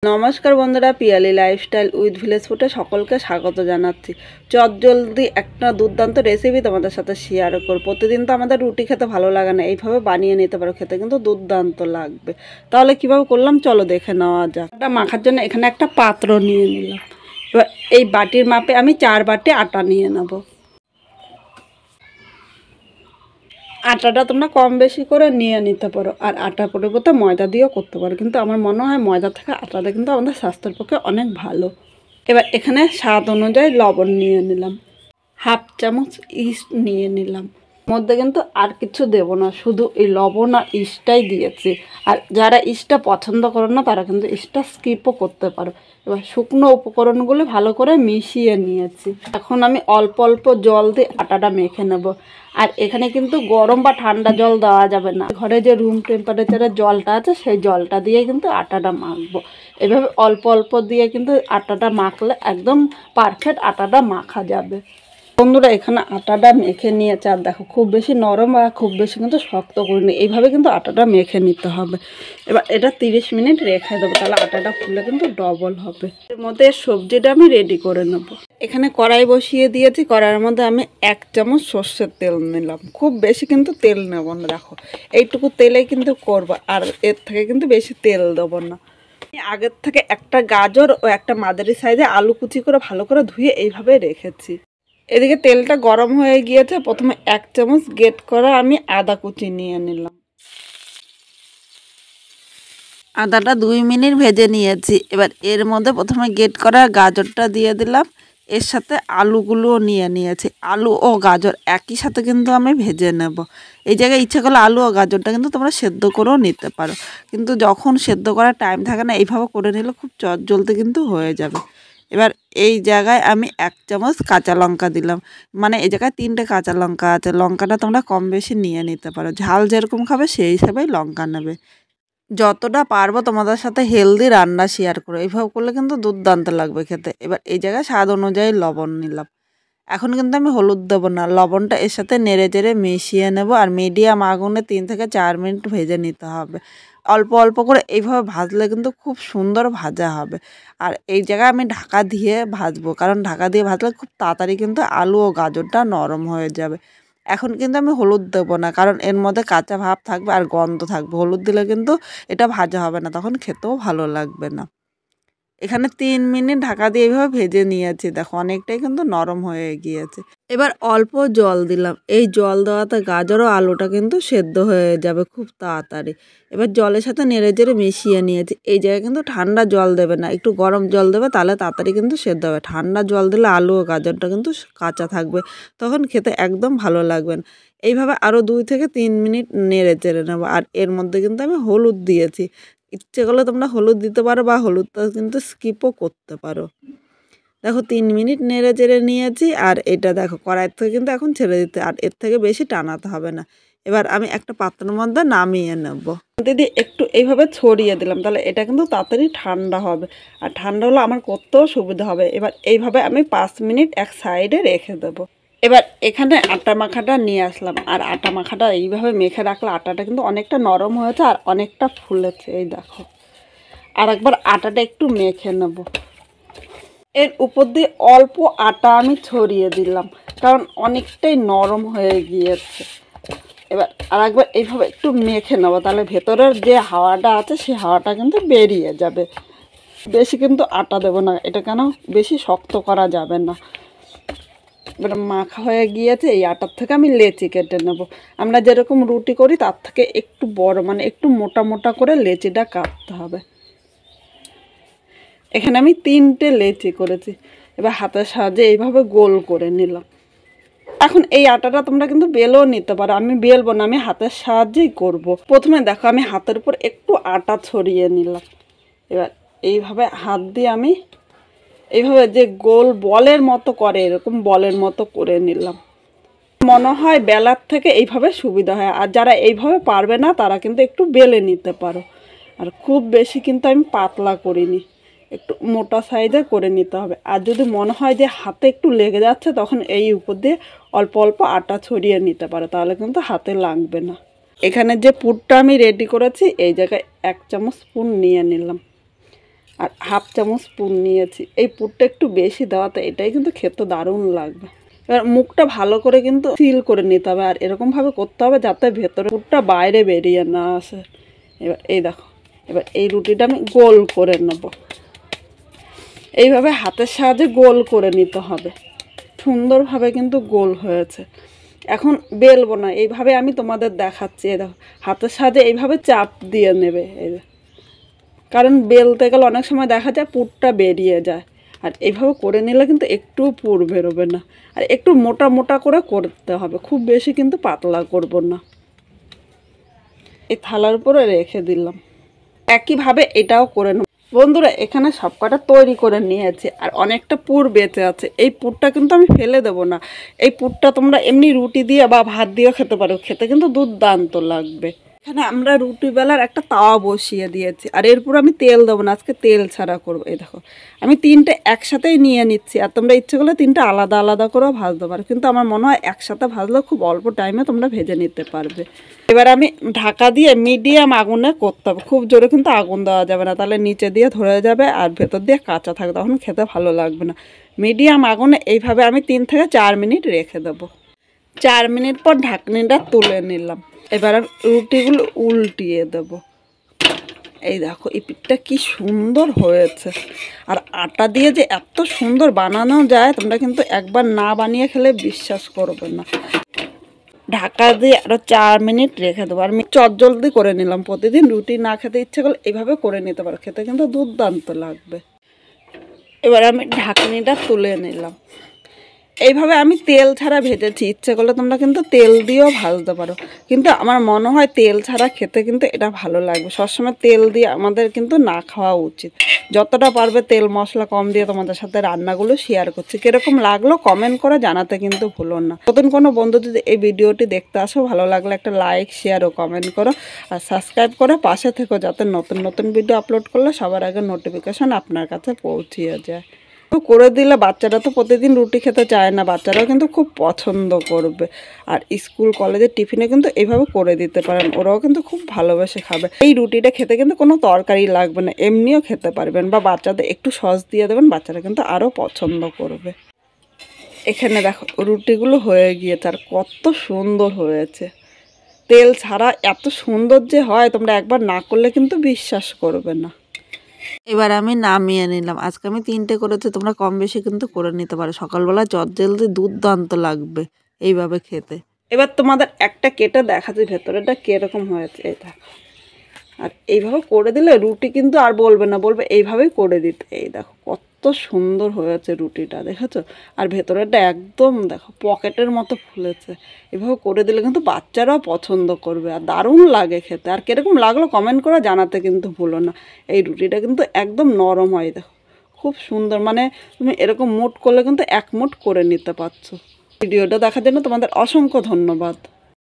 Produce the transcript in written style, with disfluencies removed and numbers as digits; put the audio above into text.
নমস্কার বন্ধুরা, Piyali lifestyle with village ফুডে সকলকে স্বাগত জানাচ্ছি। চটজলদি একটা দুর্দান্ত রেসিপি তোমাদের সাথে শেয়ার করব। প্রতিদিন তো আমাদের রুটি খেতে ভালো লাগে না, এইভাবে বানিয়ে নিতে পারো, খেতে কিন্তু দুর্দান্ত লাগবে। তাহলে কিভাবে করলাম চলো দেখে নেওয়া যাক। এটা মাখার জন্য এখানে একটা পাত্র নিয়ে নিলাম। এবার এই বাটির মাপে আমি 4 বাটি আটা নিয়ে নেব। আটাটা তোমরা কম বেশি করে নিয়ে নিতে পারো, আর আটার পরিবর্তে ময়দা দিয়েও করতে পারো, কিন্তু আমার মনে হয় ময়দা থেকে আটাটা কিন্তু আমাদের স্বাস্থ্যের পক্ষে অনেক ভালো। এবার এখানে স্বাদ অনুযায়ী লবণ নিয়ে নিলাম, হাফ চামচ ইস্ট নিয়ে নিলাম। মধ্যে কিন্তু আর কিছু দেবো না, শুধু এই লবণ আর ইস্টটাই দিয়েছি। আর যারা ইস্টটা পছন্দ করো না তারা কিন্তু ইস্টটা স্কিপও করতে পারো। এবার শুকনো উপকরণগুলো ভালো করে মিশিয়ে নিয়েছি। এখন আমি অল্প অল্প জল দিয়ে আটাটা মেখে নেব। আর এখানে কিন্তু গরম বা ঠান্ডা জল দেওয়া যাবে না, ঘরে যে রুম টেম্পারেচারের জলটা আছে সেই জলটা দিয়ে কিন্তু আটাটা মাখবো। এভাবে অল্প অল্প দিয়ে কিন্তু আটাটা মাখলে একদম পারফেক্ট আটাটা মাখা যাবে। বন্ধুরা এখানে আটাটা মেখে নিয়েছে, আর দেখো খুব বেশি নরম আর খুব বেশি কিন্তু শক্ত করিনি, এইভাবে কিন্তু আটাটা মেখে নিতে হবে। এবার এটা 30 মিনিট রেখে দেবো, তাহলে আটাটা ফুলে কিন্তু ডবল হবে। এর মধ্যে সবজিটা আমি রেডি করে নেব। এখানে কড়াই বসিয়ে দিয়েছি, কড়াইয়ের মধ্যে আমি 1 চামচ সর্ষের তেল নিলাম। খুব বেশি কিন্তু তেল নেব না, দেখো এইটুকু তেলেই কিন্তু করবো, আর এর থেকে কিন্তু বেশি তেল দেবো না। আগের থেকে একটা গাজর ও একটা মাঝারি সাইজে আলু কুচি করে ভালো করে ধুয়ে এইভাবে রেখেছি। এদিকে তেলটা গরম হয়ে গিয়েছে, প্রথমে 1 চামচ গ্রেট করা আমি আদা কুচি নিয়ে নিলাম। আদাটা 2 মিনিট ভেজে নিয়েছি। এবার এর মধ্যে প্রথমে গ্রেট করা গাজরটা দিয়ে দিলাম, এর সাথে আলুগুলোও নিয়ে নিয়েছি। আলু ও গাজর একই সাথে কিন্তু আমি ভেজে নেব। এই জায়গায় ইচ্ছা করলে আলু ও গাজরটা কিন্তু তোমরা সেদ্ধ করেও নিতে পারো, কিন্তু যখন সেদ্ধ করার টাইম থাকে না এইভাবে করে নিলে খুব চটজলদি কিন্তু হয়ে যাবে। এবার এই জায়গায় আমি 1 চামচ কাঁচা লঙ্কা দিলাম, মানে এই জায়গায় 3টে কাঁচা লঙ্কা আছে। লঙ্কাটা তোমরা কম বেশি নিয়ে নিতে পারো, ঝাল যেরকম খাবে সেই হিসাবেই লঙ্কা নেবে। যতটা পারবো তোমাদের সাথে হেলদি রান্না শেয়ার করো, এইভাবে করলে কিন্তু দুর্দান্ত লাগবে খেতে। এবার এই জায়গায় স্বাদ অনুযায়ী লবণ নিলাম। এখন কিন্তু আমি হলুদ দেবো না, লবণটা এর সাথে নেড়ে চেড়ে মিশিয়ে নেব। আর মিডিয়াম আগুনে 3 থেকে 4 মিনিট ভেজে নিতে হবে। অল্প অল্প করে এইভাবে ভাজলে কিন্তু খুব সুন্দর ভাজা হবে। আর এই জায়গায় আমি ঢাকা দিয়ে ভাজবো, কারণ ঢাকা দিয়ে ভাজলে খুব তাড়াতাড়ি কিন্তু আলু ও গাজরটা নরম হয়ে যাবে। এখন কিন্তু আমি হলুদ দেবো না, কারণ এর মধ্যে কাঁচা ভাব থাকবে আর গন্ধ থাকবে। হলুদ দিলে কিন্তু এটা ভাজা হবে না, তখন খেতেও ভালো লাগবে না। এখানে 3 মিনিট ঢাকা দিয়ে এইভাবে ভেজে নিয়েছি, দেখো অনেকটাই কিন্তু নরম হয়ে গিয়েছে। এবার অল্প জল দিলাম, এই জল দেওয়াতে গাজর ও আলুটা কিন্তু সেদ্ধ হয়ে যাবে খুব তাড়াতাড়ি। এবার জলের সাথে নেড়ে চেড়ে মিশিয়ে নিয়েছি। এই জায়গায় কিন্তু ঠান্ডা জল দেবে না, একটু গরম জল দেবে, তাহলে তাড়াতাড়ি কিন্তু সেদ্ধ হবে। ঠান্ডা জল দিলে আলু ও গাজরটা কিন্তু কাঁচা থাকবে, তখন খেতে একদম ভালো লাগবে না। এইভাবে আরও 2 থেকে 3 মিনিট নেড়ে চেড়ে নেবো। আর এর মধ্যে কিন্তু আমি হলুদ দিয়েছি, ইচ্ছে করলে তোমরা হলুদ দিতে পারো বা হলুদটা কিন্তু স্কিপও করতে পারো। দেখো 3 মিনিট নেড়ে চেড়ে নিয়েছি, আর এটা দেখো কড়াইয়ের থেকে কিন্তু এখন ছেড়ে দিতে, আর এর থেকে বেশি টানাতে হবে না। এবার আমি একটা পাত্রের মধ্যে নামিয়ে নেব। দিদি একটু এইভাবে ছড়িয়ে দিলাম, তাহলে এটা কিন্তু তাড়াতাড়ি ঠান্ডা হবে, আর ঠান্ডা হলে আমার করতেও সুবিধা হবে। এবার এইভাবে আমি 5 মিনিট এক সাইডে রেখে দেবো। এবার এখানে আটা মাখাটা নিয়ে আসলাম, আর আটা মাখাটা এইভাবে মেখে রাখলে আটাটা কিন্তু অনেকটা নরম হয়েছে আর অনেকটা ফুলেছে। এই দেখো, আর একবার আটাটা একটু মেখে নেব। এর উপর দিয়ে অল্প আটা আমি ছড়িয়ে দিলাম, কারণ অনেকটাই নরম হয়ে গিয়েছে। এবার আর একবার এইভাবে একটু মেখে নেবো, তাহলে ভেতরের যে হাওয়াটা আছে সেই হাওয়াটা কিন্তু বেরিয়ে যাবে। বেশি কিন্তু আটা দেবো না, এটা কেন বেশি শক্ত করা যাবে না। এবার মাখা হয়ে গিয়েছে, এই আটার থেকে আমি লেচি কেটে নেব। আমরা যেরকম রুটি করি তার থেকে একটু বড়, মানে একটু মোটা মোটা করে লেচিটা কাটতে হবে। এখানে আমি 3টে লেচি করেছি। এবার হাতের সাহায্যে এইভাবে গোল করে নিলাম। এখন এই আটাটা তোমরা কিন্তু বেলেও নিতে পারো, আমি বেলবো না, আমি হাতের সাহায্যেই করব। প্রথমে দেখো আমি হাতের উপর একটু আটা ছড়িয়ে নিলাম। এবার এইভাবে হাত দিয়ে আমি এইভাবে যে গোল বলের মতো করে, এরকম বলের মতো করে নিলাম। মনে হয় বেলার থেকে এইভাবে সুবিধা হয়, আর যারা এইভাবে পারবে না তারা কিন্তু একটু বেলে নিতে পারো। আর খুব বেশি কিন্তু আমি পাতলা করিনি, একটু মোটা সাইজে করে নিতে হবে। আর যদি মনে হয় যে হাতে একটু লেগে যাচ্ছে, তখন এই উপর দিয়ে অল্প অল্প আটা ছড়িয়ে নিতে পারো, তাহলে কিন্তু হাতে লাগবে না। এখানে যে পুরটা আমি রেডি করেছি, এই জায়গায় 1 চামচ পুর নিয়ে নিলাম। আর হাফ চামচ পুর নিয়েছি। এই পুরটা একটু বেশি দেওয়াতে এটাই কিন্তু খেতে দারুণ লাগবে। এবার মুখটা ভালো করে কিন্তু সিল করে নিতে হবে, আর এরকমভাবে করতে হবে যাতে ভেতরে পুরটা বাইরে বেরিয়ে না আসে। এবার এই দেখো, এবার এই রুটিটা আমি গোল করে নেব। এইভাবে হাতের সাহায্যে গোল করে নিতে হবে। সুন্দরভাবে কিন্তু গোল হয়েছে। এখন বেলবো না, এইভাবে আমি তোমাদের দেখাচ্ছি। এই দেখো, হাতের সাহায্যে এইভাবে চাপ দিয়ে নেবে। এই কারণ বেলতে গেলে অনেক সময় দেখা যায় পুরটা বেরিয়ে যায়, আর এইভাবে করে নিলে কিন্তু একটু পুর বেরোবে না। আর একটু মোটা মোটা করে করতে হবে, খুব বেশি কিন্তু পাতলা করব না। এই থালার উপরে রেখে দিলাম। একইভাবে এটাও করে নেব। বন্ধুরা, এখানে সব কটা তৈরি করে নিয়েছি, আর অনেকটা পুর বেঁচে আছে। এই পুরটা কিন্তু আমি ফেলে দেবো না। এই পুরটা তোমরা এমনি রুটি দিয়ে বা ভাত দিয়েও খেতে পারো, খেতে কিন্তু দুর্দান্ত লাগবে। এখানে আমরা রুটি বেলার একটা তাওয়া বসিয়ে দিয়েছি, আর এরপর আমি তেল দেবো না, আজকে তেল ছাড়া করবো। এই দেখো, আমি তিনটে একসাথেই নিয়ে নিচ্ছি, আর তোমরা ইচ্ছে করলে তিনটে আলাদা আলাদা করেও ভাজতে পারো, কিন্তু আমার মনে হয় একসাথে ভাজলে খুব অল্প টাইমে তোমরা ভেজে নিতে পারবে। এবার আমি ঢাকা দিয়ে মিডিয়াম আগুনে করতে হবে, খুব জোরে কিন্তু আগুন দেওয়া যাবে না, তাহলে নিচে দিয়ে ধরে যাবে আর ভেতর দিয়ে কাঁচা থাকবে, তখন খেতে ভালো লাগবে না। মিডিয়াম আগুনে এইভাবে আমি 3 থেকে 4 মিনিট রেখে দেবো। 4 মিনিট পর ঢাকনিটা তুলে নিলাম। এবার রুটিগুলো উল্টিয়ে দেব। এই দেখো, এই পিঠটা কি সুন্দর হয়েছে। আর আটা দিয়ে যে এত সুন্দর বানানো যায়, তোমরা কিন্তু একবার না বানিয়ে খেলে বিশ্বাস করবে না। ঢাকা দিয়ে আরও 4 মিনিট রেখে দেবো। আর আমি চটজলদি করে নিলাম। প্রতিদিন রুটি না খেতে ইচ্ছে করলে এইভাবে করে নিতে পারো, খেতে কিন্তু দুর্দান্ত লাগবে। এবার আমি ঢাকনিটা তুলে নিলাম। এইভাবে আমি তেল ছাড়া ভেজেছি, ইচ্ছে করলে তোমরা কিন্তু তেল দিয়েও ভাজতে পারো, কিন্তু আমার মনে হয় তেল ছাড়া খেতে কিন্তু এটা ভালো লাগবে। সবসময় তেল দিয়ে আমাদের কিন্তু না খাওয়া উচিত। যতটা পারবে তেল মশলা কম দিয়ে তোমাদের সাথে রান্নাগুলো শেয়ার করছি। কীরকম লাগলো কমেন্ট করে জানাতে কিন্তু ভুলো না। নতুন কোনো বন্ধু যদি এই ভিডিওটি দেখতে আসো, ভালো লাগলে একটা লাইক শেয়ার ও কমেন্ট করো, আর সাবস্ক্রাইব করে পাশে থেকো, যাতে নতুন নতুন ভিডিও আপলোড করলে সবার আগে নোটিফিকেশন আপনার কাছে পৌঁছিয়ে যায়। করে দিলে বাচ্চারা তো প্রতিদিন রুটি খেতে চায় না, বাচ্চারাও কিন্তু খুব পছন্দ করবে। আর স্কুল কলেজের টিফিনে কিন্তু এইভাবে করে দিতে পারেন, ওরাও কিন্তু খুব ভালোবেসে খাবে। এই রুটিটা খেতে কিন্তু কোনো তরকারি লাগবে না, এমনিও খেতে পারবেন, বা বাচ্চাদের একটু সস দিয়ে দেবেন, বাচ্চারা কিন্তু আরও পছন্দ করবে। এখানে দেখো রুটিগুলো হয়ে গিয়েছে, আর কত সুন্দর হয়েছে। তেল ছাড়া এত সুন্দর যে হয়, তোমরা একবার না করলে কিন্তু বিশ্বাস করবে না। এবার আমি নামিয়ে নিলাম। আজকে আমি 3টে করেছি, তোমরা কম বেশি কিন্তু করে নিতে পারো। সকালবেলা চটজলদি দুর্দান্ত লাগবে এইভাবে খেতে। এবার তোমাদের একটা কেটে দেখাচ্ছি ভেতরেটা কীরকম হয়েছে। এই দেখো, আর এইভাবে করে দিলে রুটি কিন্তু আর বলবে না, বলবে এইভাবেই করে দিতে। এই দেখো কত সুন্দর হয়েছে রুটিটা, দেখেছো? আর ভেতরেটা একদম দেখো পকেটের মতো ফুলেছে। এভাবে করে দিলে কিন্তু বাচ্চারাও পছন্দ করবে, আর দারুণ লাগে খেতে। আর কীরকম লাগলো কমেন্ট করে জানাতে কিন্তু ভুলো না। এই রুটিটা কিন্তু একদম নরম হয়, দেখো খুব সুন্দর। মানে তুমি এরকম মুঠ করলে কিন্তু 1 মুঠ করে নিতে পারছো। ভিডিওটা দেখার জন্য তোমাদের অসংখ্য ধন্যবাদ।